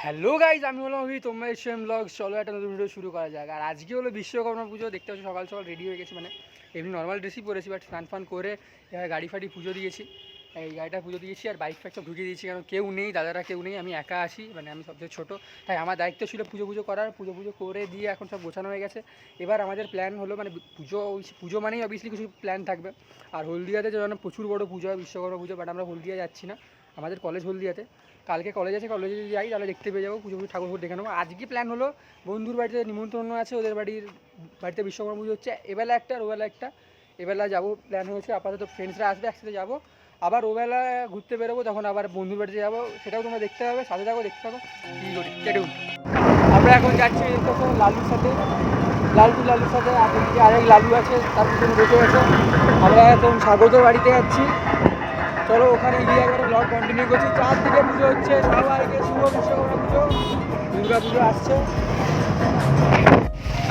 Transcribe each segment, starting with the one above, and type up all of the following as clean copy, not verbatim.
Hello guys, আমি হলাম তোমরা এসএম ব্লগ। চলো একটা নতুন ভিডিও শুরু করা যাক। আর আজকে হলো বিশ্বকর্মা পুজো। দেখতে পাচ্ছি সকাল সকাল রেডি হয়ে গেছি, মানে এমনি নর্মাল ড্রেসই পরেছি, বাট স্নান ফান করে গাড়ি ফাড়ি পুজো দিয়েছি। এই গাড়িটা পুজো দিয়েছি আর বাইক ফাইক সব ঢুকিয়ে দিয়েছি, কারণ কেউ নেই, দাদারা কেউ নেই, আমি একা আছি, মানে আমি সবচেয়ে ছোটো, তাই আমার দায়িত্ব ছিল পুজো করার। পুজো করে দিয়ে এখন সব গোছানো হয়ে গেছে। এবার আমাদের প্ল্যান হলো, মানে পুজো মানেই অবভিয়াসলি কিছু প্ল্যান থাকবে। আর হলদিয়াতে যেন প্রচুর বড় পুজো হয়, বিশ্বকর্মা পুজো, বাট আমরা হলদিয়া যাচ্ছি না, আমাদের কলেজ হলদিয়াতে। কালকে কলেজ আছে, কলেজে যদি যাই তাহলে দেখতে পেয়ে যাবো পুজো ঠাকুর দেখে নেবো। আজকে প্ল্যান হলো বন্ধুর বাড়িতে নিমন্ত্রণ আছে, ওদের বাড়িতে বিশ্বকর্মা পুজো হচ্ছে। এবেলা একটা আর ওবেলা একটা, এবেলা যাবো প্ল্যান হয়েছে। আপাতত ফ্রেন্ডসরা আসবে, একসাথে যাবো। আবার ওবেলা ঘুরতে বেরোবো, তখন আবার বন্ধুর বাড়িতে যাবো, সেটাও তোমরা দেখতে হবে, সাথে থাকো, দেখতে থাকো কী করি কেটেও। আমরা এখন যাচ্ছি লালুর সাথে, লালুর সাথে আরেক লালু আছে, তার পিছনে বসে আছে। আমরা এখন স্বাগত বাড়িতে যাচ্ছি। চলো ওখানে গিয়ে একবার ব্লগ কন্টিনিউ করছি। চারদিকে পুজো হচ্ছে, সবাইকে শুভ বিশ্বকর্মা পুজো, দুর্গা পুজো আসছে।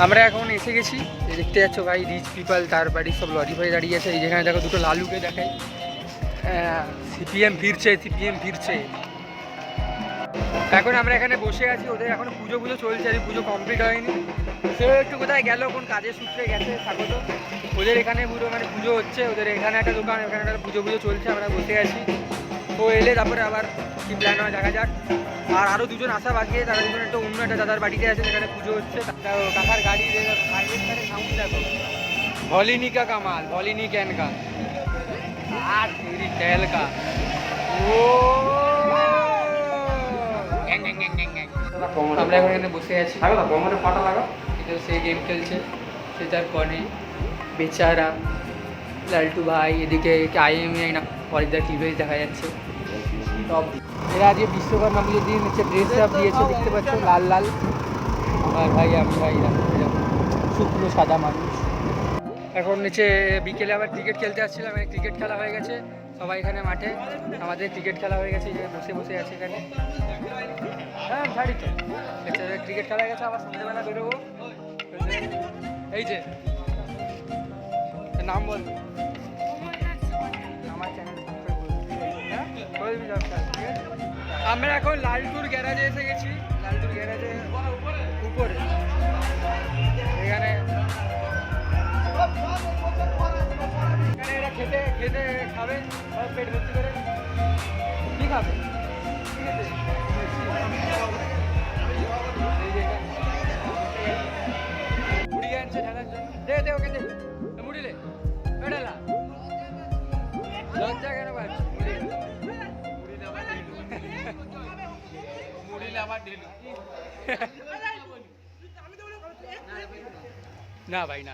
আমরা এখন এসে গেছি, দেখতে যাচ্ছ ভাই রিচ পিপল, তার বাড়ির সব লরি ফারি দাঁড়িয়ে আছে। এই যেখানে দেখো দুটো লালুকে দেখাই, সিপিএম ফিরছে। এখন আমরা এখানে বসে আছি, ওদের এখন পুজো চলছে, আর পুজো কমপ্লিট হয়নি। সে একটু কোথায় গেল, কোন কাজের সূত্রে গেছে স্বাগত। ওদের এখানে পুরো মানে পুজো হচ্ছে, ওদের এখানে একটা দোকান, এখানে একটা পুজো চলছে, আমরা বসে আছি। ও এলে তারপরে আবার কী প্ল্যান হয় দেখা যাক। আর আরও দুজন আসা বাকি, তারা দুজন একটা অন্য একটা দাদার বাড়িতে আছে, যেখানে পুজো হচ্ছে। কাকার গাড়ি সাউন্ড দেখো, ভলিনিকা কামাল, ভলিনি ক্যানকা আর তেলকা ও। আমরা এখন এখানে বসে আছি, পাটা লাগা, সে গেম খেলছে, সে তার কনে বেচারা লালটু ভাই। এদিকে আইএমআই না পরিদার টিভি দেখা যাচ্ছে সব। এরা আজকে বিশ্বকর্মা পুজোর দিন হচ্ছে ড্রেস আপ দিয়েছে, দেখতে পাচ্ছ লাল লাল। আমার ভাই, আমি ভাই, শুকনো সাদা মানুষ। এখন নিচে বিকেলে আবার ক্রিকেট খেলতে আসছিলাম, ক্রিকেট খেলা হয়ে গেছে, সবাই এখানে মাঠে, আমাদের ক্রিকেট খেলা হয়ে গেছে, বসে আছে এখানে। হ্যাঁ ছাড়ি তো, ক্রিকেট খেলা হয়ে গেছে, আবার সন্ধ্যেবেলা বেরোবো। এই যে নাম বল, আমার চ্যানেল আমরা এখন লালটুর গ্যারাজে এসে গেছি, লালটুর গ্যারাজে উপরে। এখানে এরা খেতে খাবে, পেট ভর্তি করে। কী খাবে? মুড়ি আনছে ঢালার জন্য, দে ওকে দে মুড়িলে ঢালা। লজ্জা কেন পাচ্ছি? না ভাই, না।